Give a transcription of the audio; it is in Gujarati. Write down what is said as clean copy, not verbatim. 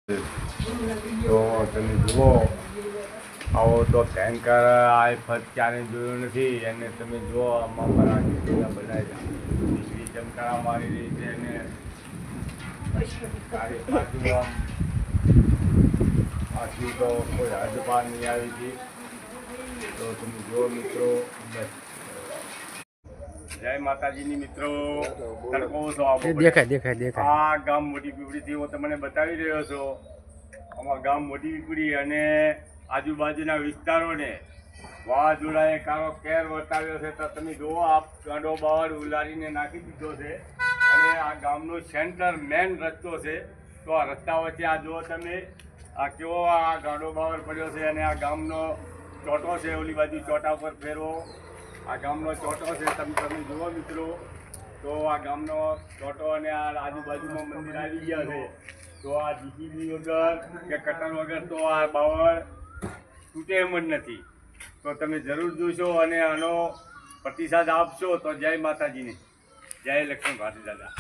તો તમે જુઓ આવો તો ભયંકર આ ફર્સ્ટ ક્યારે જોયો નથી. અને તમે જુઓ આમાં મારા દીકરીના બનાવ્યા દીકરી ચમકારા મારી રહી છે અને તારી બાજુ આખી તો કોઈ હદ પાર નહીં આવી હતી. તો તમે જુઓ મિત્રો, બસ જય માતાજીની મિત્રો. તડકો તો આવો દેખાય આ ગામ મોટી પીપળીથી હું તમને બતાવી રહ્યો છું. આમાં ગામ મોટી પીપળી અને આજુબાજુના વિસ્તારોને વાવાઝોડાએ કાળો કેર વર્તાવ્યો છે. તો તમે જુઓ આ ગાંડો બાવળ ઉલારીને નાખી દીધો છે અને આ ગામનો સેન્ટર મેન રસ્તો છે. તો આ રસ્તા વચ્ચે આ જુઓ તમે આ કેવો આ ગાંડો બાવળ પડ્યો છે અને આ ગામનો ચોટો છે. ઓલી બાજુ ચોટા ઉપર ફેરવો, આ ગામનો ચોટો છે. તમે જુઓ મિત્રો, તો આ ગામનો ચોટો અને આ આજુબાજુમાં મંદિર આવી ગયા છે. તો આ જીસીબી વગર કે કટર વગર તો આ બાવળ તૂટે એમ જ નથી. તો તમે જરૂર જોશો અને આનો પ્રતિસાદ આપશો. તો જય માતાજીની, જય લક્ષ્મી ભારતી દાદા.